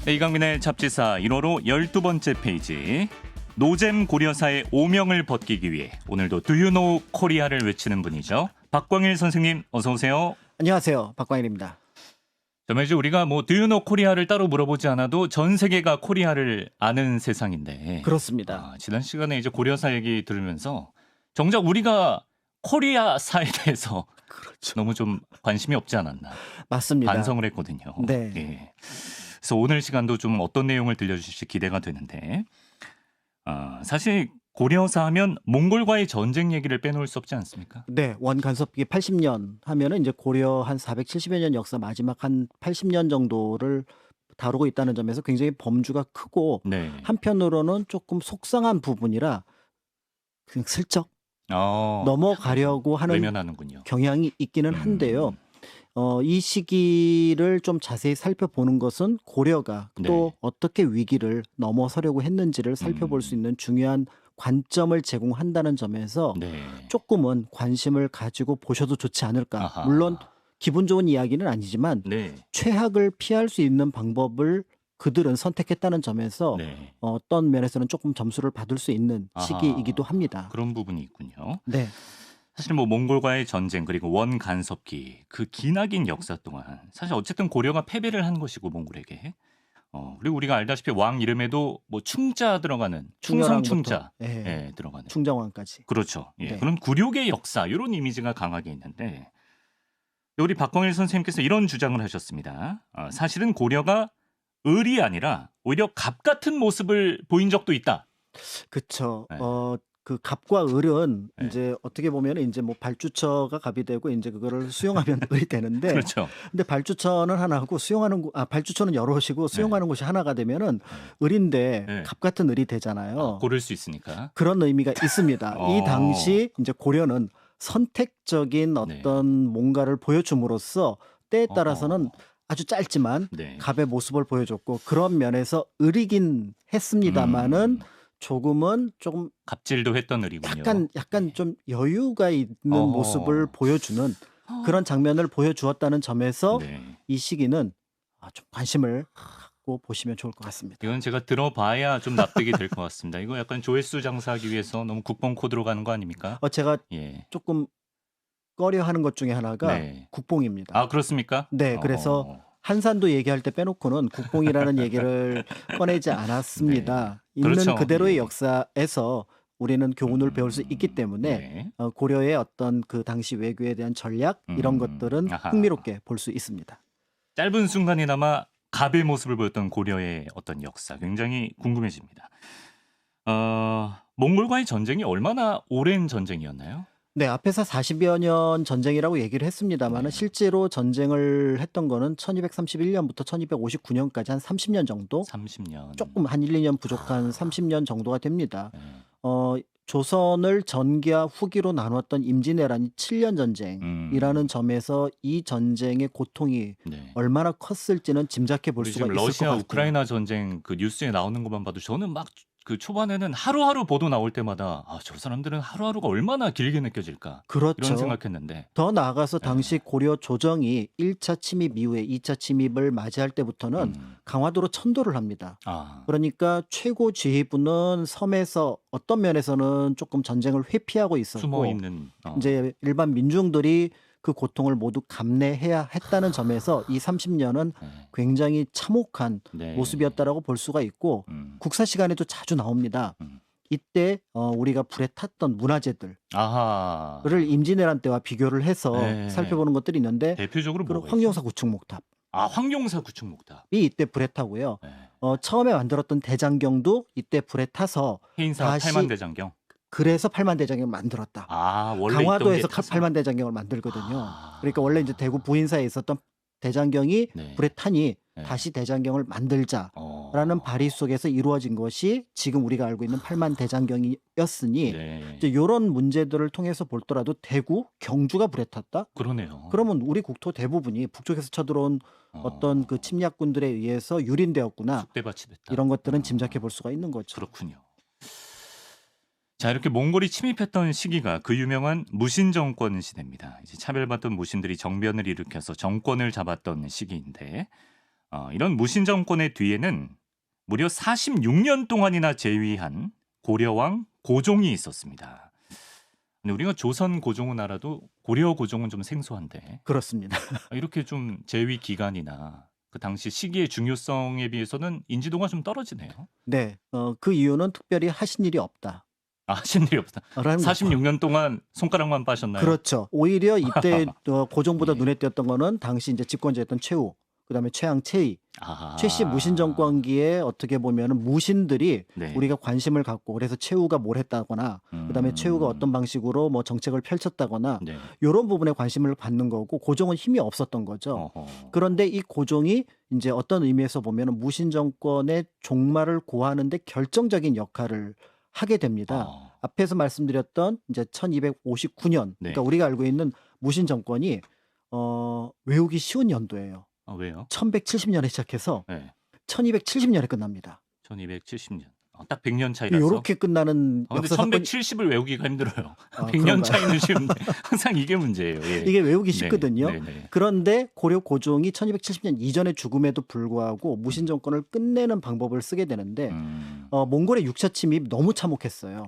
네, 이강민의 잡지사 1호로 12번째 페이지. 노잼 고려사의 오명을 벗기기 위해 오늘도 Do you know 코리아를 외치는 분이죠. 박광일 선생님 어서 오세요. 안녕하세요. 박광일입니다. 정말 이제 우리가 뭐 Do you know 코리아를 따로 물어보지 않아도 전 세계가 코리아를 아는 세상인데. 그렇습니다. 지난 시간에 이제 고려사 얘기 들으면서 정작 우리가 코리아사에 대해서 그렇죠. 너무 좀 관심이 없지 않았나. 맞습니다. 반성을 했거든요. 네. 예. 그래서 오늘 시간도 좀 어떤 내용을 들려주실지 기대가 되는데 사실 고려사 하면 몽골과의 전쟁 얘기를 빼놓을 수 없지 않습니까? 네, 원간섭기 80년 하면은 이제 고려 한 470여 년 역사 마지막 한 80년 정도를 다루고 있다는 점에서 굉장히 범주가 크고 네. 한편으로는 조금 속상한 부분이라 그냥 슬쩍 넘어가려고 하는 외면하는군요. 경향이 있기는 한데요. 이 시기를 좀 자세히 살펴보는 것은 고려가 또 네. 어떻게 위기를 넘어서려고 했는지를 살펴볼 수 있는 중요한 관점을 제공한다는 점에서 네. 조금은 관심을 가지고 보셔도 좋지 않을까. 아하. 물론 기분 좋은 이야기는 아니지만 네. 최악을 피할 수 있는 방법을 그들은 선택했다는 점에서 네. 어떤 면에서는 조금 점수를 받을 수 있는 아하. 시기이기도 합니다. 그런 부분이 있군요. 네. 사실 뭐 몽골과의 전쟁 그리고 원간섭기 그 기나긴 역사 동안 사실 어쨌든 고려가 패배를 한 것이고 몽골에게 그리고 우리가 알다시피 왕 이름에도 뭐 충자 들어가는 충성충자 예, 들어가는 충정왕까지. 그렇죠. 예, 네. 그런 굴욕의 역사 이런 이미지가 강하게 있는데 우리 박광일 선생님께서 이런 주장을 하셨습니다. 사실은 고려가 을이 아니라 오히려 갑 같은 모습을 보인 적도 있다. 그쵸. 네. 그 갑과 을은 네. 이제 어떻게 보면 이제 뭐 발주처가 갑이 되고 이제 그거를 수용하면 을이 되는데 그렇죠. 근데 발주처는 하나고 발주처는 여럿이고 수용하는 곳이 하나가 되면은 을인데 네. 갑 같은 을이 되잖아요. 고를 수 있으니까. 그런 의미가 있습니다. 이 당시 이제 고려는 선택적인 어떤 뭔가를 보여줌으로써 때에 따라서는 아주 짧지만 네. 갑의 모습을 보여줬고 그런 면에서 을이긴 했습니다만은 조금은 조금 갑질도 했던 을이군요. 약간 좀 여유가 있는 모습을 보여주는 그런 장면을 보여주었다는 점에서 네. 이 시기는 좀 관심을 갖고 보시면 좋을 것 같습니다. 이건 제가 들어봐야 좀 납득이 될 것 같습니다. 이거 약간 조회수 장사하기 위해서 너무 국뽕 코드로 가는 거 아닙니까? 제가 예. 조금 꺼려하는 것 중에 하나가 네. 국뽕입니다. 아 그렇습니까? 네, 그래서 한산도 얘기할 때 빼놓고는 국뽕이라는 얘기를 꺼내지 않았습니다. 네. 있는 그렇죠. 그대로의 예. 역사에서 우리는 교훈을 배울 수 있기 때문에 네. 고려의 어떤 그 당시 외교에 대한 전략 이런 것들은 아하. 흥미롭게 볼 수 있습니다. 짧은 순간이나마 갑의 모습을 보였던 고려의 어떤 역사 굉장히 궁금해집니다. 몽골과의 전쟁이 얼마나 오랜 전쟁이었나요? 네, 앞에서 40여 년 전쟁이라고 얘기를 했습니다만 네. 실제로 전쟁을 했던 거는 1231년부터 1259년까지 한 30년 정도 30년. 조금 한 1, 2년 부족한 30년 정도가 됩니다. 네. 조선을 전기와 후기로 나누었던 임진왜란이 7년 전쟁이라는 점에서 이 전쟁의 고통이 네. 얼마나 컸을지는 짐작해 볼 우리 수가 지금 있을 것 러시아 같아요. 우크라이나 전쟁 그 뉴스에 나오는 것만 봐도 저는 막 그 초반에는 하루하루 보도 나올 때마다 저 사람들은 하루하루가 얼마나 길게 느껴질까 이런 그렇죠. 생각했는데 더 나아가서 당시 고려 조정이 1차 침입 이후에 2차 침입을 맞이할 때부터는 강화도로 천도를 합니다. 그러니까 최고 지휘부는 섬에서 어떤 면에서는 조금 전쟁을 회피하고 있었고 숨어 있는 이제 일반 민중들이 그 고통을 모두 감내해야 했다는 점에서 이 30년은 굉장히 참혹한 네. 모습이었다라고 볼 수가 있고 국사 시간에도 자주 나옵니다. 이때 우리가 불에 탔던 문화재들을 아하. 임진왜란 때와 비교를 해서 네. 살펴보는 것들이 있는데 대표적으로 그리고 뭐가 황룡사 구축목탑이 황룡사 구축목탑. 이때 불에 타고요. 네. 처음에 만들었던 대장경도 이때 불에 타서 해인사 다시 팔만대장경. 그래서 팔만대장경을 만들었다. 원래 강화도에서 있던 게 타서. 팔만대장경을 만들거든요. 그러니까 원래 이제 대구 부인사에 있었던 대장경이 네. 불에 타니 네. 다시 대장경을 만들자라는 발의 속에서 이루어진 것이 지금 우리가 알고 있는 팔만대장경이었으니 네. 이제 이런 문제들을 통해서 볼더라도 대구, 경주가 불에 탔다? 그러네요. 그러면 우리 국토 대부분이 북쪽에서 쳐들어온 어떤 그 침략군들에 의해서 유린되었구나. 쑥대밭이 됐다. 이런 것들은 짐작해 볼 수가 있는 거죠. 그렇군요. 자, 이렇게 몽골이 침입했던 시기가 그 유명한 무신 정권 시대입니다. 이제 차별받던 무신들이 정변을 일으켜서 정권을 잡았던 시기인데 이런 무신 정권의 뒤에는 무려 46년 동안이나 재위한 고려왕 고종이 있었습니다. 근데 우리가 조선 고종은 알아도 고려 고종은 좀 생소한데 그렇습니다. 이렇게 좀 재위 기간이나 그 당시 시기의 중요성에 비해서는 인지도가 좀 떨어지네요. 네. 그 이유는 특별히 하신 일이 없다. 하신 일이 없다. 라는 거고. 46년 동안 손가락만 빠셨나요? 그렇죠. 오히려 이때 고종보다 예. 눈에 띄었던 거는 당시 이제 집권자였던 최후, 그다음에 최양, 최희, 아. 최씨 무신 정권기에 어떻게 보면은 무신들이 네. 우리가 관심을 갖고 그래서 최후가 뭘 했다거나 그다음에 최후가 어떤 방식으로 뭐 정책을 펼쳤다거나 네. 이런 부분에 관심을 받는 거고 고종은 힘이 없었던 거죠. 어허. 그런데 이 고종이 이제 어떤 의미에서 보면은 무신 정권의 종말을 고하는데 결정적인 역할을 하게 됩니다. 앞에서 말씀드렸던 이제 1259년, 네. 그러니까 우리가 알고 있는 무신 정권이 외우기 쉬운 연도예요. 왜요? 1170년에 시작해서 네. 1270년에 끝납니다. 1270년. 딱 100년 차이라서. 이렇게 끝나는 근데 역사 사건이 1170을 외우기가 힘들어요. 아, 100년 그런가요? 차이는 쉬운데 항상 이게 문제예요. 예. 이게 외우기 네, 쉽거든요. 네, 네. 그런데 고려 고종이 1270년 이전에 죽음에도 불구하고 무신 정권을 끝내는 방법을 쓰게 되는데 몽골의 6차 침입 너무 참혹했어요.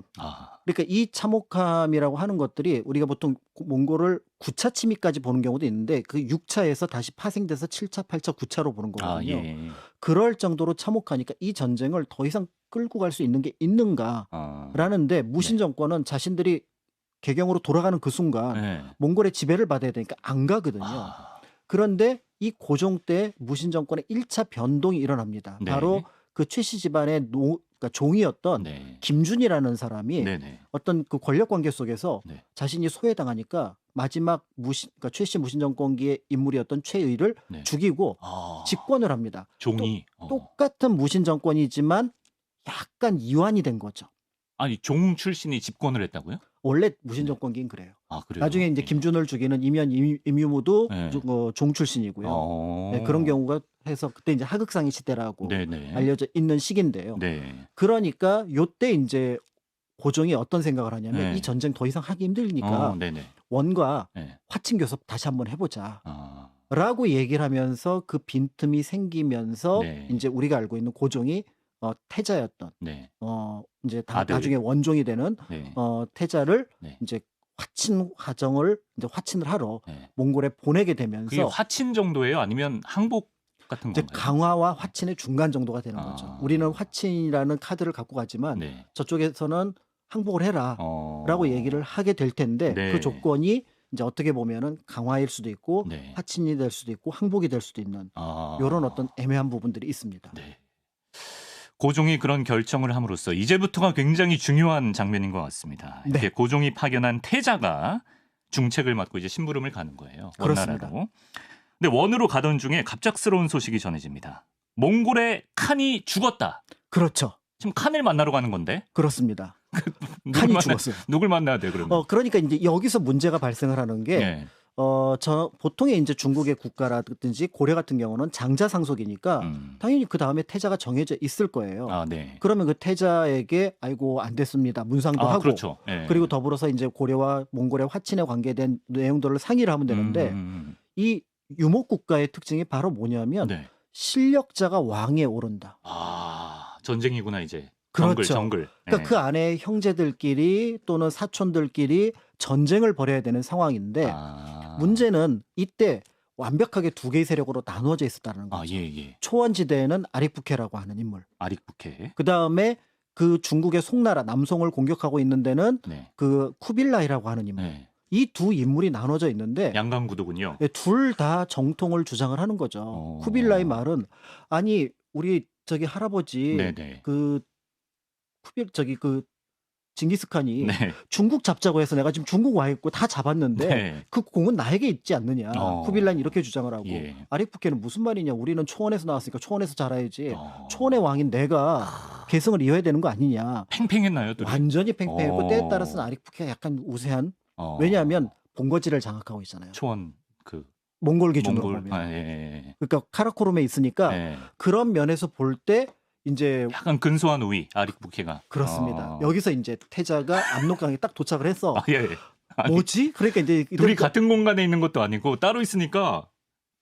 그러니까 이 참혹함이라고 하는 것들이 우리가 보통 몽골을 9차 침입까지 보는 경우도 있는데 그 6차에서 다시 파생돼서 7차, 8차, 9차로 보는 거거든요. 예. 그럴 정도로 참혹하니까 이 전쟁을 더 이상 끌고 갈 수 있는 게 있는가 라는데 무신 정권은 자신들이 개경으로 돌아가는 그 순간 네. 몽골의 지배를 받아야 되니까 안 가거든요. 그런데 이 고종 때 무신 정권의 1차 변동이 일어납니다. 네. 바로 그 최씨 집안의 그러니까 종이었던 네. 김준이라는 사람이 네네. 어떤 그 권력 관계 속에서 네. 자신이 소외당하니까 마지막 그러니까 최씨 무신 정권기의 인물이었던 최의를 네. 죽이고 집권을 합니다. 종이. 똑같은 무신 정권이지만 약간 이완이 된 거죠. 아니 종 출신이 집권을 했다고요? 원래 무신 정권기는 그래요. 그래요? 나중에 이제 예. 김준을 죽이는 임현 임유무도 네. 종 출신이고요. 네, 그런 경우가 해서 그때 이제 하극상의 시대라고 네네. 알려져 있는 시기인데요. 네. 그러니까 요때 이제 고종이 어떤 생각을 하냐면 네. 이 전쟁 더 이상 하기 힘드니까 네네. 원과 네. 화친 교섭 다시 한번 해보자. 라고 얘기를 하면서 그 빈틈이 생기면서 네. 이제 우리가 알고 있는 고종이 태자였던 네. 이제 아들. 나중에 원종이 되는 네. 태자를 네. 이제 화친 화정을 이제 화친을 하러 네. 몽골에 보내게 그게 되면서 화친 정도예요? 아니면 항복 같은 이제 건가요? 강화와 화친의 중간 정도가 되는 거죠. 우리는 화친이라는 카드를 갖고 가지만 네. 저쪽에서는 항복을 해라라고 얘기를 하게 될 텐데 네. 그 조건이 이제 어떻게 보면은 강화일 수도 있고 네. 화친이 될 수도 있고 항복이 될 수도 있는 이런 어떤 애매한 부분들이 있습니다. 네. 고종이 그런 결정을 함으로써 이제부터가 굉장히 중요한 장면인 것 같습니다. 네. 이렇게 고종이 파견한 태자가 중책을 맡고 이제 심부름을 가는 거예요. 그렇습니다. 원나라로. 근데 원으로 가던 중에 갑작스러운 소식이 전해집니다. 몽골의 칸이 죽었다. 그렇죠. 지금 칸을 만나러 가는 건데 그렇습니다. 누굴 칸이 만나- 죽었어요. 누굴 만나야 돼 그러면? 그러니까 이제 여기서 문제가 발생을 하는 게 네. 보통의 이제 중국의 국가라든지 고려 같은 경우는 장자 상속이니까 당연히 그 다음에 태자가 정해져 있을 거예요. 네. 그러면 그 태자에게 아이고 안 됐습니다. 문상도 하고 그렇죠. 네. 그리고 더불어서 이제 고려와 몽골의 화친에 관계된 내용들을 상의를 하면 되는데 이 유목 국가의 특징이 바로 뭐냐면 네. 실력자가 왕에 오른다. 전쟁이구나 이제. 그렇죠. 정글. 그러니까 그 안에 형제들끼리 또는 사촌들끼리 전쟁을 벌여야 되는 상황인데 문제는 이때 완벽하게 두 개의 세력으로 나누어져 있었다는 거죠. 예. 초원지대에는 아릭부케라고 하는 인물. 아릭부케. 그 다음에 그 중국의 송나라 남송을 공격하고 있는 데는 네. 그 쿠빌라이라고 하는 인물. 네. 이 두 인물이 나눠져 있는데 양강구도군요. 둘 다 정통을 주장을 하는 거죠. 쿠빌라이 말은 아니 우리 저기 할아버지 네네. 그 징기스칸이 네. 중국 잡자고 해서 내가 지금 중국 와 있고 다 잡았는데 네. 그 공은 나에게 있지 않느냐. 쿠빌라이는 이렇게 주장을 하고 예. 아릭부케는 무슨 말이냐. 우리는 초원에서 나왔으니까 초원에서 자라야지. 초원의 왕인 내가 계승을 이어야 되는 거 아니냐. 팽팽했나요? 둘이? 완전히 팽팽했고 때에 따라서는 아릭부케가 약간 우세한. 왜냐하면 본거지를 장악하고 있잖아요. 초원 그 몽골 기준으로 보면. 예. 그러니까 카라코름에 있으니까 예. 그런 면에서 볼 때 이제 약간 근소한 우위 아릭부케가. 그렇습니다. 여기서 이제 태자가 압록강에 딱 도착을 해서 예. 뭐지? 그러니까 이제 둘이 같은 공간에 있는 것도 아니고 따로 있으니까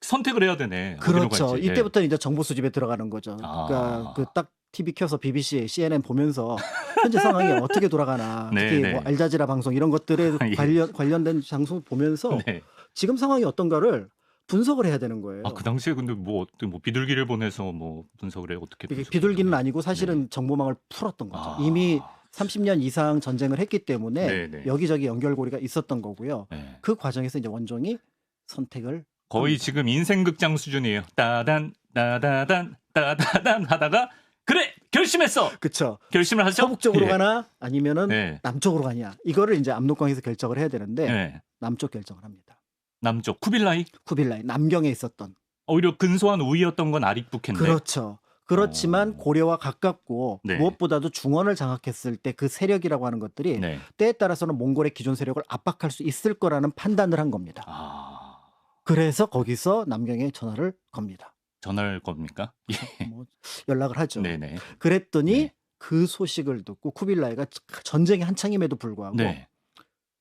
선택을 해야 되네. 어디로 그렇죠. 갈지. 예. 이때부터 이제 정보 수집에 들어가는 거죠. 그러니까 아. 그 딱 TV 켜서 BBC, CNN 보면서 현재 상황이 어떻게 돌아가나, 네, 특히 네. 뭐 알자지라 방송 이런 것들에 예. 관련된 방송 보면서 네. 지금 상황이 어떤가를 분석을 해야 되는 거예요. 아, 그 당시에 근데 뭐 어떻게 뭐 비둘기를 보내서 뭐 분석을 해 어떻게 이게 분석을 비둘기는 해요? 아니고 사실은 네. 정보망을 풀었던 거죠. 아. 이미 30년 이상 전쟁을 했기 때문에 네, 네. 여기저기 연결고리가 있었던 거고요. 네. 그 과정에서 이제 원종이 선택을 거의 합니다. 지금 인생극장 수준이에요. 따단 따다단 따다단 하다가 그래 결심했어. 그쵸. 결심을 하죠. 서북 쪽으로 예. 가나 아니면은 네. 남쪽으로 가냐. 이거를 이제 압록강에서 결정을 해야 되는데 네. 남쪽 결정을 합니다. 남쪽 쿠빌라이 쿠빌라이 남경에 있었던. 오히려 근소한 우위였던 건 아릭북해인데. 그렇죠. 그렇지만 고려와 가깝고 네. 무엇보다도 중원을 장악했을 때 그 세력이라고 하는 것들이 네. 때에 따라서는 몽골의 기존 세력을 압박할 수 있을 거라는 판단을 한 겁니다. 아, 그래서 거기서 남경에 전화를 겁니다. 전화를 겁니까? 예. 뭐 연락을 하죠. 네네. 그랬더니 네. 그 소식을 듣고 쿠빌라이가 전쟁이 한창임에도 불구하고 네.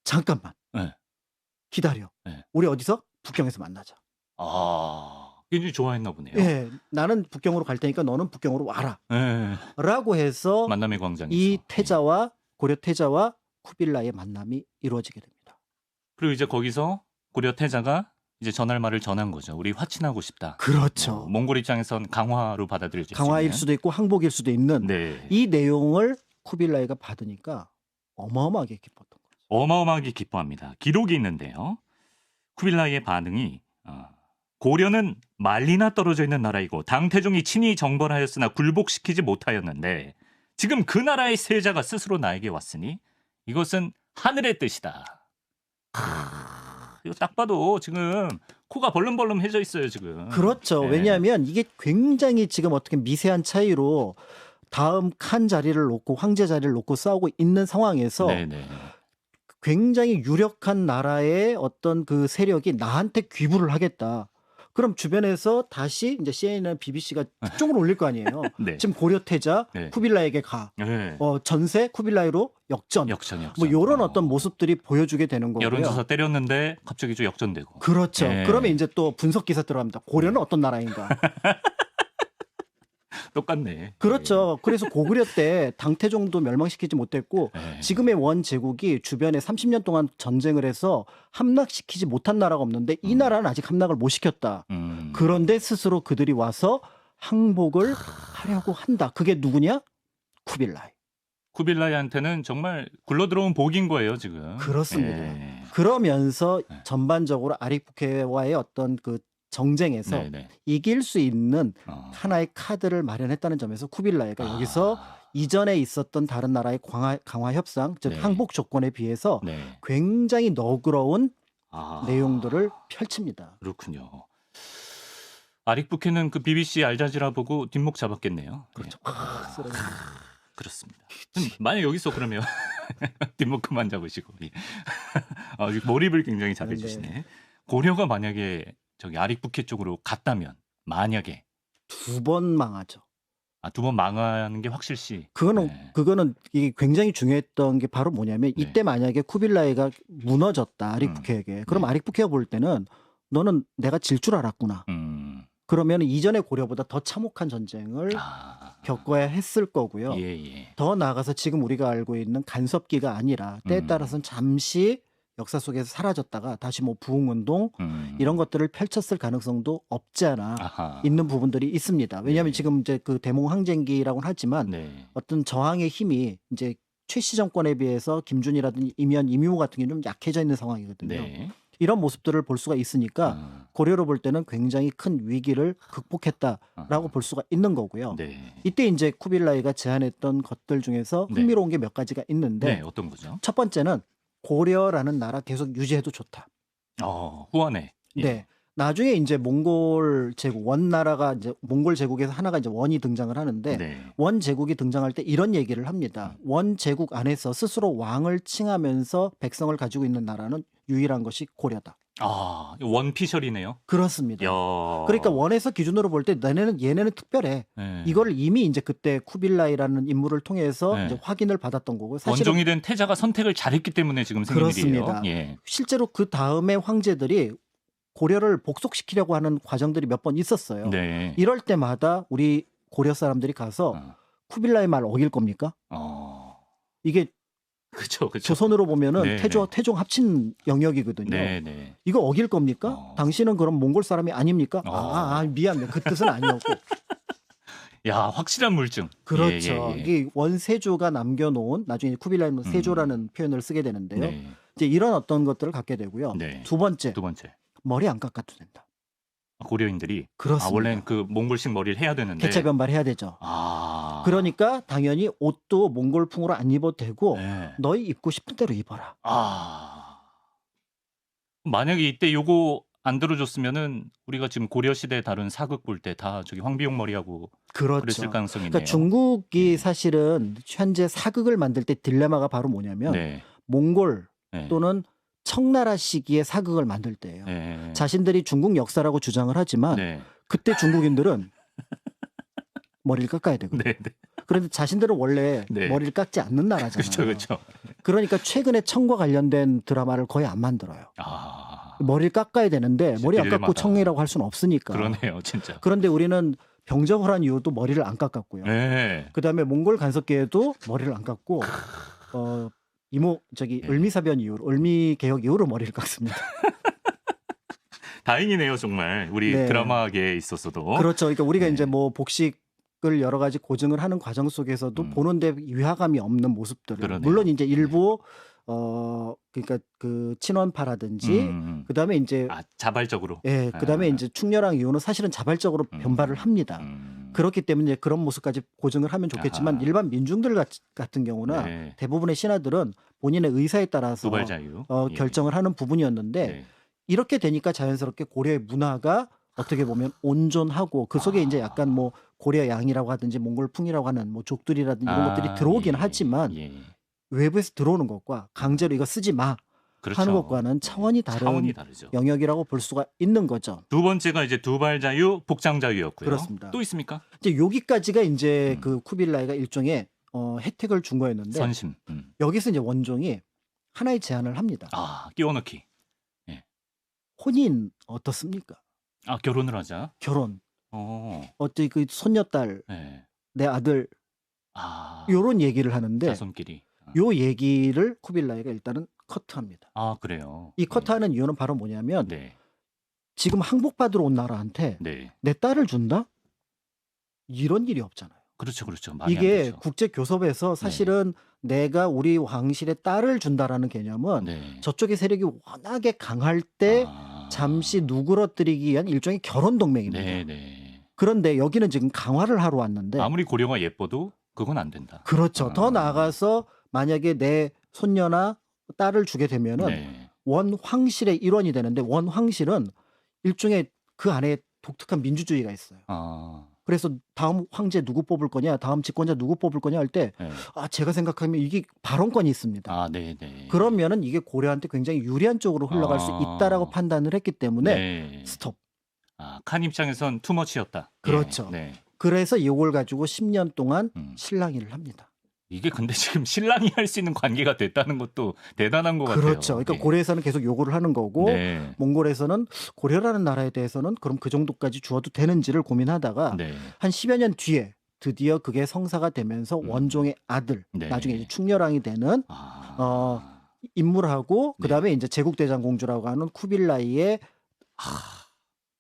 잠깐만 네. 기다려. 네. 우리 어디서? 북경에서 만나자. 아, 굉장히 좋아했나 보네요. 예, 나는 북경으로 갈 테니까 너는 북경으로 와라. 네. 라고 해서 만남의 광장에서. 이 태자와 고려 태자와 쿠빌라이의 만남이 이루어지게 됩니다. 그리고 이제 거기서 고려 태자가 이제 전할 말을 전한 거죠. 우리 화친하고 싶다. 그렇죠. 몽골 입장에선 강화로 받아들여질 수 강화일 있는. 수도 있고 항복일 수도 있는 네. 이 내용을 쿠빌라이가 받으니까 어마어마하게 기뻤던 거죠. 어마어마하게 기뻐합니다. 기록이 있는데요. 쿠빌라이의 반응이 고려는 말리나 떨어져 있는 나라이고 당태종이 친히 정벌하였으나 굴복시키지 못하였는데 지금 그 나라의 세자가 스스로 나에게 왔으니 이것은 하늘의 뜻이다. 이거 딱 봐도 지금 코가 벌름벌름해져 있어요 지금. 그렇죠. 네. 왜냐하면 이게 굉장히 지금 어떻게 미세한 차이로 다음 칸 자리를 놓고 황제 자리를 놓고 싸우고 있는 상황에서 네네. 굉장히 유력한 나라의 어떤 그 세력이 나한테 귀부를 하겠다. 그럼 주변에서 다시 이제 CNN이나 BBC가 특종을 올릴 거 아니에요. 네. 지금 고려 태자 네. 쿠빌라이에게 가. 네. 전세 쿠빌라이로 역전. 역전. 뭐 이런 어떤 모습들이 보여주게 되는 거고요. 여론조사 때렸는데 갑자기 좀 역전되고. 그렇죠. 네. 그러면 이제 또 분석 기사 들어갑니다. 고려는 어떤 나라인가? 똑같네. 그렇죠. 그래서 고구려 때 당태종도 멸망시키지 못했고 네. 지금의 원 제국이 주변에 30년 동안 전쟁을 해서 함락시키지 못한 나라가 없는데 이 나라는 아직 함락을 못 시켰다. 그런데 스스로 그들이 와서 항복을 하려고 한다. 그게 누구냐? 쿠빌라이. 쿠빌라이한테는 정말 굴러들어온 복인 거예요 지금. 그렇습니다. 예. 그러면서 네. 전반적으로 아릭북해와의 어떤 그 정쟁에서 네네. 이길 수 있는 하나의 하나의 카드를 마련했다는 점에서 쿠빌라이가 여기서 이전에 있었던 다른 나라의 강화 협상, 즉 네. 항복 조건에 비해서 네. 굉장히 너그러운 아, 내용들을 펼칩니다. 그렇군요. 아릭북해는 그 BBC 알자지라 보고 뒷목 잡았겠네요. 그렇죠. 예. 쓰러져. 그렇습니다. 만약 여기서 그러면 뒷목 그만 잡으시고 예. 몰입을 굉장히 잘해주시네. 고려가 만약에 저기 아릭북해 쪽으로 갔다면 만약에 2번 망하죠. 두 번 망하는 게 확실시. 그거는 네. 그거는 이게 굉장히 중요했던 게 바로 뭐냐면 네. 이때 만약에 쿠빌라이가 무너졌다 아릭북해에게. 그럼 네. 아릭북해가 볼 때는 너는 내가 질 줄 알았구나. 그러면 이전의 고려보다 더 참혹한 전쟁을 겪어야 했을 거고요. 예. 더 나아가서 지금 우리가 알고 있는 간섭기가 아니라 때에 따라서는 잠시 역사 속에서 사라졌다가 다시 뭐 부흥운동 이런 것들을 펼쳤을 가능성도 없지 않아 아하. 있는 부분들이 있습니다. 왜냐하면 네. 지금 이제 그 대몽 항쟁기라고는 하지만 네. 어떤 저항의 힘이 이제 최씨 정권에 비해서 김준이라든지 이면 이묘 같은 게 좀 약해져 있는 상황이거든요. 네. 이런 모습들을 볼 수가 있으니까 고려로 볼 때는 굉장히 큰 위기를 극복했다라고 볼 수가 있는 거고요. 네. 이때 이제 쿠빌라이가 제안했던 것들 중에서 네. 흥미로운 게 몇 가지가 있는데 네, 어떤 거죠? 첫 번째는 고려라는 나라 계속 유지해도 좋다. 후원해. 예. 네. 나중에 이제 몽골 제국 원나라가 이제 몽골 제국에서 하나가 이제 원이 등장을 하는데 네. 원 제국이 등장할 때 이런 얘기를 합니다. 원 제국 안에서 스스로 왕을 칭하면서 백성을 가지고 있는 나라는 유일한 것이 고려다. 원피셜이네요. 그렇습니다. 야. 그러니까 원에서 기준으로 볼 때 얘네는 특별해. 네. 이걸 이미 이제 그때 쿠빌라이라는 인물을 통해서 네. 이제 확인을 받았던 거고 사실은 원종이 된 태자가 선택을 잘했기 때문에 지금 생긴 그렇습니다. 일이에요. 예. 실제로 그 다음에 황제들이 고려를 복속시키려고 하는 과정들이 몇 번 있었어요. 네. 이럴 때마다 우리 고려 사람들이 가서 쿠빌라이 말 어길 겁니까? 이게 그쵸. 조선으로 보면은 네, 태종 합친 영역이거든요. 네. 이거 어길 겁니까? 당신은 그럼 몽골 사람이 아닙니까? 미안해. 그 뜻은 아니었고. 야, 확실한 물증. 그렇죠. 이게 원세조가 남겨놓은 나중에 쿠빌라이는 세조라는 표현을 쓰게 되는데요. 네. 이제 이런 어떤 것들을 갖게 되고요. 네. 두 번째, 머리 안 깎아도 된다. 고려인들이 그렇습니다. 원래는 그 몽골식 머리를 해야 되는데 개체 변발해야 되죠. 그러니까 당연히 옷도 몽골풍으로 안 입어도 되고 너희 입고 싶은 대로 입어라. 만약에 이때 요거 안 들어줬으면은 우리가 지금 고려 시대 다른 사극 볼 때 다 저기 황비용 머리하고 그랬을 가능성이 있네요. 그러니까 중국이 사실은 현재 사극을 만들 때 딜레마가 바로 뭐냐면 몽골 또는 청나라 시기의 사극을 만들 때예요. 자신들이 중국 역사라고 주장을 하지만 그때 중국인들은 머리를 깎아야 되거든요. 그런데 자신들은 원래 머리를 깎지 않는 나라잖아요. 그렇죠. 그러니까 최근에 청과 관련된 드라마를 거의 안 만들어요. 머리를 깎아야 되는데 머리 안 깎고 청이라고 할 수는 없으니까. 그러네요, 진짜. 그런데 우리는 병정호란 이유도 머리를 안 깎았고요. 그다음에 몽골 간섭기에도 머리를 안 깎고 을미사변 이후로 을미 개혁 이후로 머리를 깎습니다. 다행이네요, 정말. 우리 드라마계에 있었어도. 그렇죠. 그러니까 우리가 이제 뭐 복식을 여러 가지 고증을 하는 과정 속에서도 보는데 위화감이 없는 모습들을 물론 이제 일부 그러니까 그 친원파라든지 그다음에 이제 자발적으로 그다음에 이제 충렬왕 이후는 사실은 자발적으로 변발을 합니다. 그렇기 때문에 그런 모습까지 고증을 하면 좋겠지만 일반 민중들 같은 경우나 대부분의 신하들은 본인의 의사에 따라서 결정을 하는 부분이었는데 이렇게 되니까 자연스럽게 고려의 문화가 어떻게 보면 온존하고 그 속에 이제 약간 뭐 고려 양이라고 하든지 몽골풍이라고 하는 뭐 족들이라든지 이런 것들이 들어오긴 하지만 외부에서 들어오는 것과 강제로 이거 쓰지 마 하는 것과는 차원이 다르죠. 영역이라고 볼 수가 있는 거죠. 두 번째가 이제 두발자유, 복장자유였고요. 그렇습니다. 또 있습니까? 이제 여기까지가 이제 그 쿠빌라이가 일종의 혜택을 준 거였는데 선심. 여기서 이제 원종이 하나의 제안을 합니다. 끼워넣기. 혼인 어떻습니까? 결혼을 하자. 결혼. 어찌 그 손녀딸, 내 아들 요런 얘기를 하는데 자손끼리. 요 얘기를 쿠빌라이가 일단은 커트합니다. 그래요. 이 커트하는 이유는 바로 뭐냐면 지금 항복받으러 온 나라한테 내 딸을 준다? 이런 일이 없잖아요. 그렇죠. 이게 국제교섭에서 사실은 내가 우리 왕실의 딸을 준다라는 개념은 저쪽의 세력이 워낙에 강할 때 잠시 누그러뜨리기 위한 일종의 결혼 동맹입니다. 그런데 여기는 지금 강화를 하러 왔는데 아무리 고려가 예뻐도 그건 안 된다. 그렇죠. 더 나아가서 만약에 내 손녀나 딸을 주게 되면은 원황실의 일원이 되는데 원황실은 일종의 그 안에 독특한 민주주의가 있어요. 그래서 다음 황제 누구 뽑을 거냐, 다음 집권자 누구 뽑을 거냐 할 때 제가 생각하면 이게 발언권이 있습니다. 그러면은 이게 고려한테 굉장히 유리한 쪽으로 흘러갈 수 있다라고 판단을 했기 때문에 스톱. 칸 입장에선 투머치였다. 그렇죠. 그래서 이걸 가지고 10년 동안 실랑이를 합니다. 이게 근데 지금 신랑이 할 수 있는 관계가 됐다는 것도 대단한 것 같아요. 그렇죠. 그러니까 고려에서는 계속 요구를 하는 거고 몽골에서는 고려라는 나라에 대해서는 그럼 그 정도까지 주어도 되는지를 고민하다가 한 10여 년 뒤에 드디어 그게 성사가 되면서 원종의 아들 나중에 이제 충렬왕이 되는 인물하고 그다음에 이제 제국대장공주라고 하는 쿠빌라이의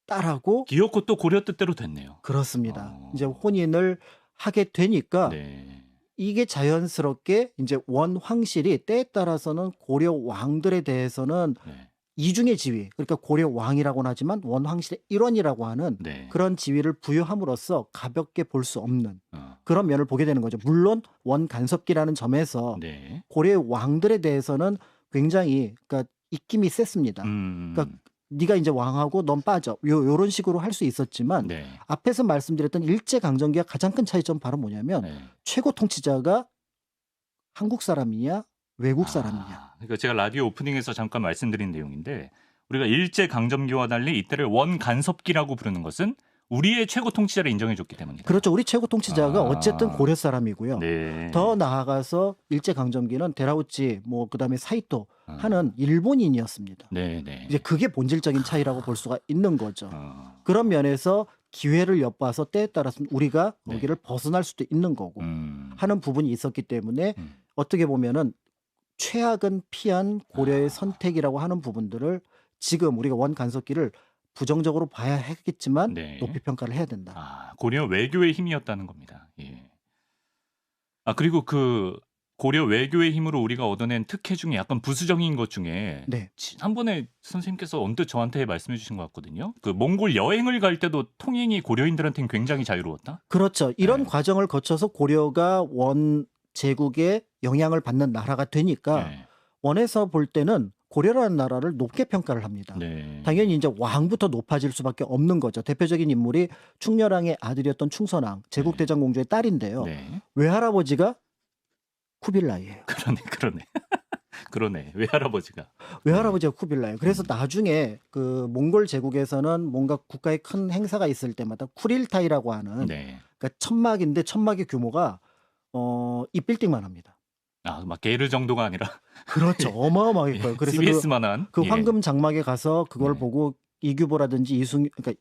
딸하고 기어코 또 고려 뜻대로 됐네요. 그렇습니다. 이제 혼인을 하게 되니까 이게 자연스럽게 이제 원황실이 때에 따라서는 고려 왕들에 대해서는 이중의 지위, 그러니까 고려 왕이라고는 하지만 원황실의 일원이라고 하는 그런 지위를 부여함으로써 가볍게 볼 수 없는 그런 면을 보게 되는 거죠. 물론 원간섭기라는 점에서 고려 왕들에 대해서는 굉장히 그러니까 입김이 셌습니다. 그러니까 네가 이제 왕하고 넌 빠져. 요런 식으로 할 수 있었지만 앞에서 말씀드렸던 일제강점기와 가장 큰 차이점 바로 뭐냐면 최고 통치자가 한국 사람이냐 외국 사람이냐. 그러니까 제가 라디오 오프닝에서 잠깐 말씀드린 내용인데 우리가 일제강점기와 달리 이때를 원간섭기라고 부르는 것은 우리의 최고 통치자를 인정해줬기 때문이다. 그렇죠. 우리 최고 통치자가 어쨌든 고려 사람이고요. 네. 더 나아가서 일제 강점기는 데라우치 뭐 그다음에 사이토 하는 일본인이었습니다. 네. 이제 그게 본질적인 차이라고 볼 수가 있는 거죠. 그런 면에서 기회를 엿봐서 때에 따라서 우리가 거기를 벗어날 수도 있는 거고 하는 부분이 있었기 때문에 어떻게 보면은 최악은 피한 고려의 선택이라고 하는 부분들을 지금 우리가 원 간섭기를 부정적으로 봐야 하겠지만 네. 높이 평가를 해야 된다. 고려 외교의 힘이었다는 겁니다. 예. 그리고 그 고려 외교의 힘으로 우리가 얻어낸 특혜 중에 약간 부수적인 것 중에 네. 지난번에 선생님께서 언뜻 저한테 말씀해 주신 것 같거든요. 그 몽골 여행을 갈 때도 통행이 고려인들한테는 굉장히 자유로웠다. 그렇죠. 이런 네. 과정을 거쳐서 고려가 원 제국의 영향을 받는 나라가 되니까 네. 원에서 볼 때는 고려라는 나라를 높게 평가를 합니다. 네. 당연히 이제 왕부터 높아질 수밖에 없는 거죠. 대표적인 인물이 충렬왕의 아들이었던 충선왕, 제국대장 공주의 딸인데요. 네. 외할아버지가 쿠빌라이예요. 그러네. 그러네. 외할아버지가. 외할아버지가 쿠빌라이예요. 그래서 나중에 그 몽골 제국에서는 뭔가 국가에 큰 행사가 있을 때마다 쿠릴타이라고 하는 네. 그러니까 천막인데 천막의 규모가 이 빌딩만 합니다. 막 게르 정도가 아니라 그렇죠. 어마어마하게 커요. 그래서 CBS만한 그 황금 장막에 가서 그걸 네. 보고 이규보라든지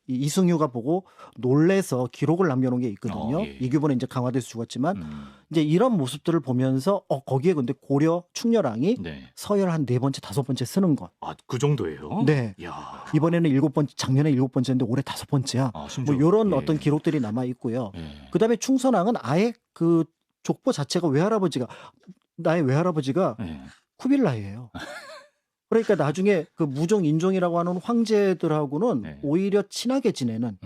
이승유가 보고 놀래서 기록을 남겨놓은 게 있거든요. 예. 이규보는 이제 강화돼서 죽었지만 이제 이런 모습들을 보면서 거기에 근데 고려 충렬왕이 네. 서열 한 4번째, 5번째 쓰는 것. 그 정도예요? 네. 이야. 이번에는 7번째, 작년에 7번째인데 올해 5번째야. 심지어. 뭐 이런 어떤 기록들이 남아 있고요. 예. 그다음에 충선왕은 아예 그 족보 자체가 나의 외할아버지가 예. 쿠빌라이예요. 그러니까 나중에 그 무종 인종이라고 하는 황제들하고는 네. 오히려 친하게 지내는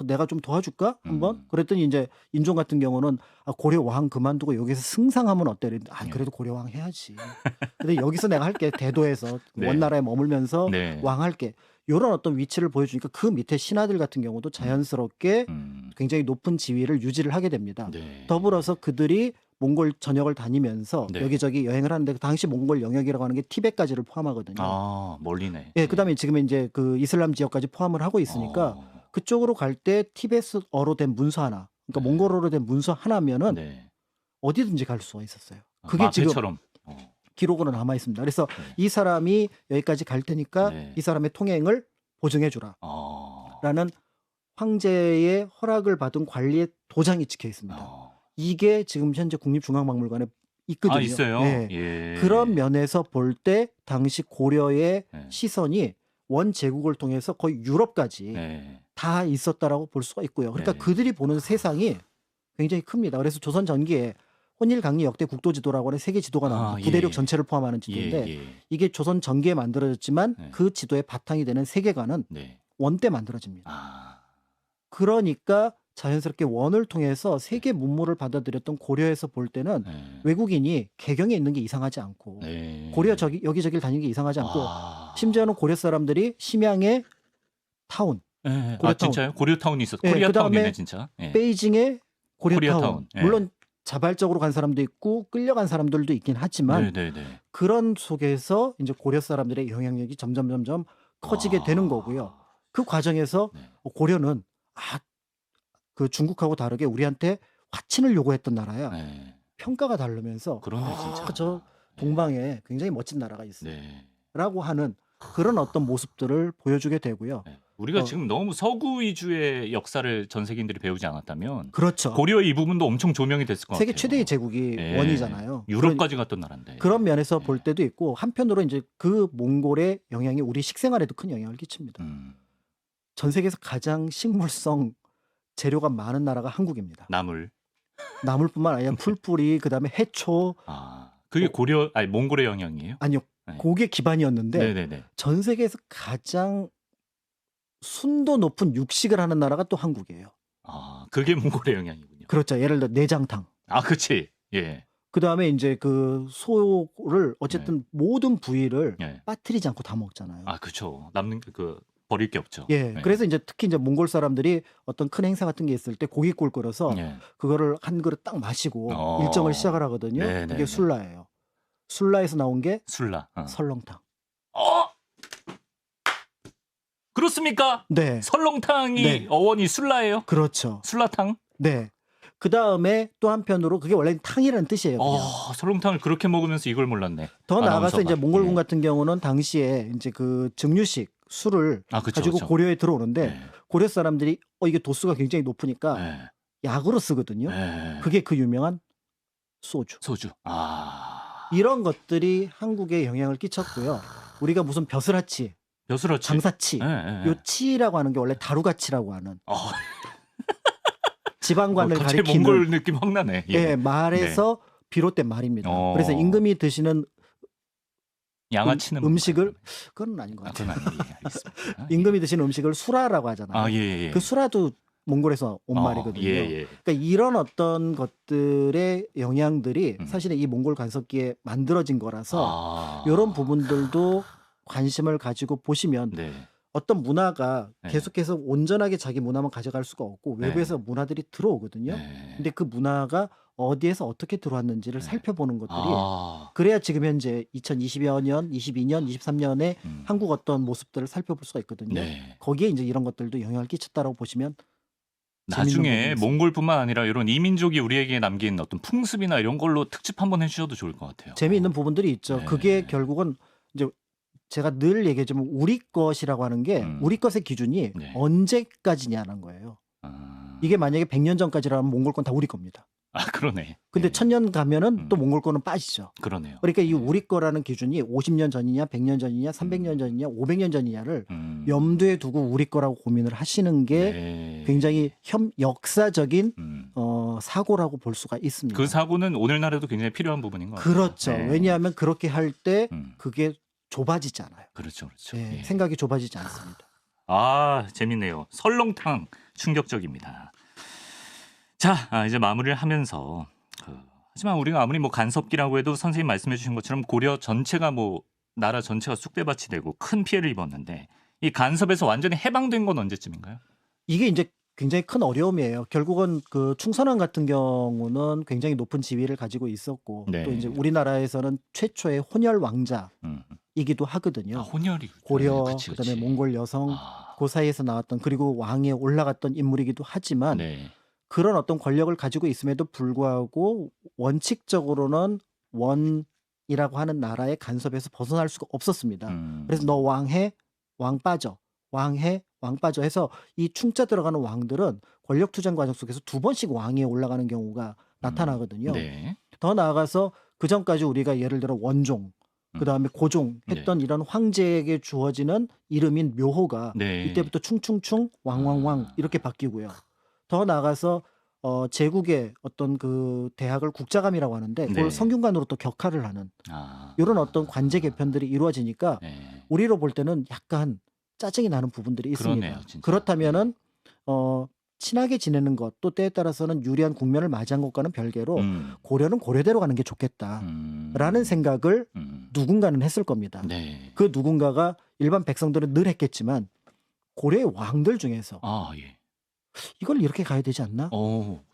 내가 좀 도와줄까 한번 그랬더니 이제 인종 같은 경우는 고려 왕 그만두고 여기서 승상하면 어때? 그래도 고려 왕 해야지. 근데 여기서 내가 할게. 대도에서 네. 원나라에 머물면서 네. 왕 할게. 이런 어떤 위치를 보여주니까 그 밑에 신하들 같은 경우도 자연스럽게 굉장히 높은 지위를 유지를 하게 됩니다. 네. 더불어서 그들이 몽골 전역을 다니면서 네. 여기저기 여행을 하는데 그 당시 몽골 영역이라고 하는 게 티벳까지를 포함하거든요. 멀리네. 예, 그다음에 지금 이제 그 이슬람 지역까지 포함을 하고 있으니까 그쪽으로 갈 때 티벳어로 된 문서 하나, 그러니까 네. 몽골어로 된 문서 하나면은 네. 어디든지 갈 수가 있었어요. 그게 지금 마패처럼. 기록으로 남아 있습니다. 그래서 이 사람이 여기까지 갈 테니까 네. 이 사람의 통행을 보증해 주라. 라는 황제의 허락을 받은 관리의 도장이 찍혀 있습니다. 이게 지금 현재 국립중앙박물관에 있거든요. 있어요? 네. 예. 그런 면에서 볼 때 당시 고려의 네. 시선이 원 제국을 통해서 거의 유럽까지 네. 다 있었다라고 볼 수가 있고요. 그러니까 네. 그들이 보는 세상이 굉장히 큽니다. 그래서 조선 전기에 혼일강리 역대 국도지도라고 하는 세계 지도가 나옵니다. 구대륙 전체를 포함하는 지도인데 이게 조선 전기에 만들어졌지만 그 지도의 바탕이 되는 세계관은 원 때 만들어집니다. 그러니까 자연스럽게 원을 통해서 세계 문물을 받아들였던 고려에서 볼 때는 외국인이 개경에 있는 게 이상하지 않고 고려 여기저기를 다니는 게 이상하지 않고 심지어는 고려 사람들이 심양의 타운 고려타운. 진짜요? 고려타운이 있었어. 예, 코리아타운이네 진짜. 베이징의 고려타운. 코리아타운. 물론 자발적으로 간 사람도 있고 끌려간 사람들도 있긴 하지만 그런 속에서 이제 고려 사람들의 영향력이 점점 커지게 되는 거고요. 그 과정에서 고려는 그 중국하고 다르게 우리한테 화친을 요구했던 나라야. 평가가 다르면서 그러네 진짜. 저 동방에 굉장히 멋진 나라가 있어. 라고 하는 그런 어떤 모습들을 보여주게 되고요. 우리가 지금 너무 서구 위주의 역사를 전 세계인들이 배우지 않았다면 그렇죠. 고려의 이 부분도 엄청 조명이 됐을 것 같아요. 세계 최대의 제국이 원이잖아요. 유럽까지 갔던 나라인데. 그런 면에서 볼 때도 있고 한편으로 이제 그 몽골의 영향이 우리 식생활에도 큰 영향을 끼칩니다. 전 세계에서 가장 식물성 재료가 많은 나라가 한국입니다. 나물뿐만 아니라 풀뿌리, 그다음에 해초. 그게 몽골의 영향이에요? 아니요. 그게 기반이었는데 네네네. 전 세계에서 가장 순도 높은 육식을 하는 나라가 또 한국이에요. 그게 몽골의 영향이군요. 그렇죠. 예를 들어 내장탕. 그렇지. 예. 그다음에 이제 그 소를 어쨌든 모든 부위를 빠뜨리지 않고 다 먹잖아요. 그렇죠. 남는 버릴 게 없죠. 예. 그래서 이제 특히 이제 몽골 사람들이 어떤 큰 행사 같은 게 있을 때 고깃국을 끓여서 그거를 한 그릇 딱 마시고 일정을 시작을 하거든요. 그게 술라예요. 술라에서 나온 게 술라. 설렁탕. 그렇습니까? 네. 설렁탕이 네. 어원이 술라예요? 그렇죠. 술라탕? 네. 그다음에 또 한편으로 그게 원래 탕이라는 뜻이에요. 그냥. 설렁탕을 그렇게 먹으면서 이걸 몰랐네. 더 나아가서 이제 아나운서가. 몽골군 예. 같은 경우는 당시에 이제 그 증류식 술을 그쵸, 가지고 그쵸. 고려에 들어오는데 네. 고려 사람들이 이게 도수가 굉장히 높으니까 네. 약으로 쓰거든요. 네. 그게 그 유명한 소주. 소주. 이런 것들이 한국에 영향을 끼쳤고요. 우리가 무슨 벼슬아치, 벼슬아치. 장사치, 요 치라고 하는 게 원래 다루가치라고 하는 지방관을 갑자기 가리키는 몽골 느낌 확 나네. 예, 말에서 비롯된 말입니다. 어. 그래서 임금이 드시는 양아치는 음식을 그건 아닌 것 같아요. 그건 아니에요. 알겠습니다. 임금이 드시는 음식을 수라라고 하잖아요. 예. 그 수라도 몽골에서 온 말이거든요. 예. 그러니까 이런 어떤 것들의 영향들이 음. 사실은 이 몽골 간섭기에 만들어진 거라서 이런 부분들도 관심을 가지고 보시면 네. 어떤 문화가 네. 계속해서 온전하게 자기 문화만 가져갈 수가 없고 네. 외부에서 문화들이 들어오거든요. 네. 근데 그 문화가 어디에서 어떻게 들어왔는지를 네. 살펴보는 것들이 그래야 지금 현재 2020여 년, 22년, 23년에 한국 어떤 모습들을 살펴볼 수가 있거든요. 네. 거기에 이제 이런 것들도 영향을 끼쳤다라고 보시면 나중에 몽골뿐만 아니라 이런 이민족이 우리에게 남긴 어떤 풍습이나 이런 걸로 특집 한번 해주셔도 좋을 것 같아요. 재미있는 부분들이 있죠. 네. 그게 결국은 이제 제가 늘 얘기하지만 우리 것이라고 하는 게 우리 것의 기준이 네. 언제까지냐는 거예요. 이게 만약에 100년 전까지라면 몽골 건 다 우리 겁니다. 그러네. 근데 네. 1000년 가면은 또 몽골 거는 빠지죠. 그러네요. 그러니까 이 우리 거라는 기준이 50년 전이냐, 100년 전이냐, 300년 전이냐, 500년 전이냐를 염두에 두고 우리 거라고 고민을 하시는 게 네. 굉장히 역사적인 사고라고 볼 수가 있습니다. 그 사고는 오늘날에도 굉장히 필요한 부분인 것 같아요. 그렇죠. 네. 왜냐하면 그렇게 할 때 그게 좁아지잖아요. 그렇죠. 네, 예. 생각이 좁아지지 않습니다. 재밌네요. 설렁탕 충격적입니다. 자, 이제 마무리를 하면서 하지만 우리가 아무리 뭐 간섭기라고 해도 선생님 말씀해 주신 것처럼 고려 전체가 나라 전체가 쑥대밭이 되고 큰 피해를 입었는데 이 간섭에서 완전히 해방된 건 언제쯤인가요? 이게 이제 굉장히 큰 어려움이에요. 결국은 그 충선왕 같은 경우는 굉장히 높은 지위를 가지고 있었고 네. 또 이제 우리나라에서는 최초의 혼혈 왕자이기도 하거든요. 혼혈이 고려 그치. 그다음에 몽골 여성 그 사이에서 나왔던 그리고 왕에 올라갔던 인물이기도 하지만 네. 그런 어떤 권력을 가지고 있음에도 불구하고 원칙적으로는 원이라고 하는 나라의 간섭에서 벗어날 수가 없었습니다. 그래서 너 왕해 왕 빠져 왕해 왕 빠져 해서 이 충자 들어가는 왕들은 권력 투쟁 과정 속에서 2번씩 왕위에 올라가는 경우가 나타나거든요. 네. 더 나아가서 그 전까지 우리가 예를 들어 원종 그다음에 고종 했던 이런 황제에게 주어지는 이름인 묘호가 이때부터 충충충 왕왕왕 이렇게 바뀌고요. 더 나아가서 제국의 어떤 그 대학을 국자감이라고 하는데 그걸 성균관으로 또 격하를 하는 이런 어떤 관제 개편들이 이루어지니까 우리로 볼 때는 약간 짜증이 나는 부분들이 있습니다. 그러네요, 진짜. 그렇다면은 친하게 지내는 것 또 때에 따라서는 유리한 국면을 맞이한 것과는 별개로 고려는 고려대로 가는 게 좋겠다라는 생각을 누군가는 했을 겁니다. 네. 그 누군가가 일반 백성들은 늘 했겠지만 고려의 왕들 중에서 예. 이걸 이렇게 가야 되지 않나?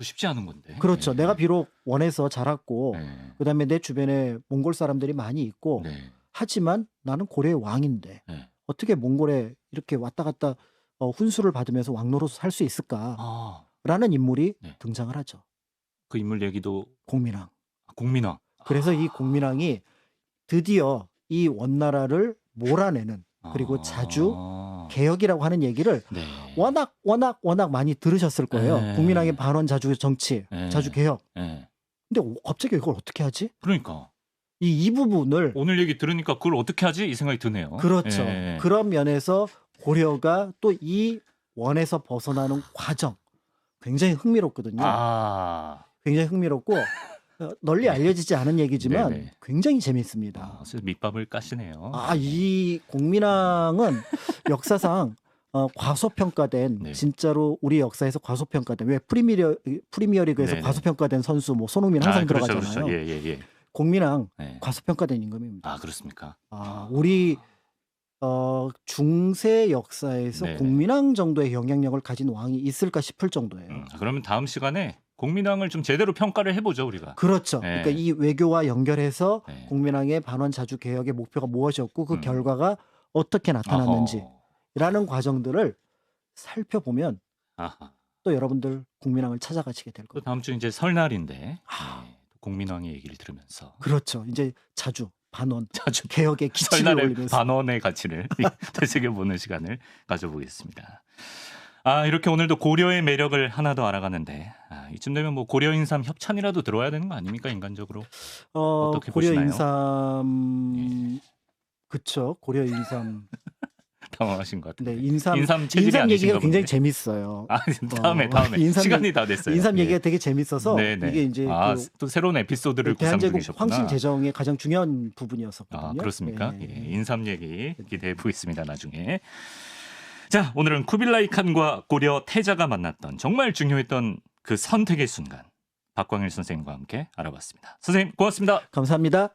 쉽지 않은 건데. 그렇죠. 내가 비록 원에서 자랐고 네. 그다음에 내 주변에 몽골 사람들이 많이 있고 네. 하지만 나는 고려의 왕인데 네. 어떻게 몽골에 이렇게 왔다 갔다 훈수를 받으면서 왕노로서 살 수 있을까라는 인물이 등장을 하죠. 그 인물 얘기도 공민왕. 공민왕. 그래서 이 공민왕이 드디어 이 원나라를 몰아내는 그리고 자주 개혁이라고 하는 얘기를 워낙 많이 들으셨을 거예요. 국민왕의 반원 자주 정치, 자주 개혁. 근데 갑자기 이걸 어떻게 하지? 그러니까 이 부분을 오늘 얘기 들으니까 그걸 어떻게 하지? 이 생각이 드네요. 그렇죠. 그런 면에서 고려가 또 이 원에서 벗어나는 과정 굉장히 흥미롭거든요. 굉장히 흥미롭고 널리 알려지지 않은 얘기지만 굉장히 재미있습니다. 밑밥을 까시네요. 이 공민왕은 역사상 과소평가된 진짜로 우리 역사에서 과소평가된 왜 프리미어리그에서 과소평가된 선수 뭐 손흥민 항상 그렇죠, 들어가잖아요. 그렇죠. 예. 공민왕 과소평가된 임금입니다. 그렇습니까? 우리 중세 역사에서 공민왕 정도의 영향력을 가진 왕이 있을까 싶을 정도예요. 그러면 다음 시간에 공민왕을 좀 제대로 평가를 해보죠, 우리가. 그렇죠. 그러니까 이 외교와 연결해서 공민왕의 반원 자주 개혁의 목표가 무엇이었고 그 결과가 어떻게 나타났는지 라는 과정들을 살펴보면 아하. 또 여러분들 국민왕을 찾아가시게 될 또 겁니다. 다음 주 이제 설날인데 아. 국민왕의 얘기를 들으면서 그렇죠. 이제 자주 반원 자주 개혁의 기치를 설날의 올리면서 반원의 가치를 되새겨보는 시간을 가져보겠습니다. 이렇게 오늘도 고려의 매력을 하나 더 알아가는데 이쯤 되면 뭐 고려 인삼 협찬이라도 들어와야 되는 거 아닙니까 인간적으로? 어떻게 고려 보시나요? 인삼 그쵸. 고려 인삼. 당황하신 것 같은데. 네, 인삼 체질이 인삼 아니신가 얘기가 굉장히 본데. 재밌어요. 다음에 인삼 시간이 다 됐어요. 인삼 예. 얘기가 되게 재밌어서 네네. 이게 이제 또 새로운 에피소드를 구상 대한제국 중이셨구나. 황실 제정의 가장 중요한 부분이었었거든요. 그렇습니까? 예. 예, 인삼 얘기 기대해 보겠습니다. 나중에. 자, 오늘은 쿠빌라이 칸과 고려 태자가 만났던 정말 중요했던 그 선택의 순간 박광일 선생님과 함께 알아봤습니다. 선생님 고맙습니다. 감사합니다.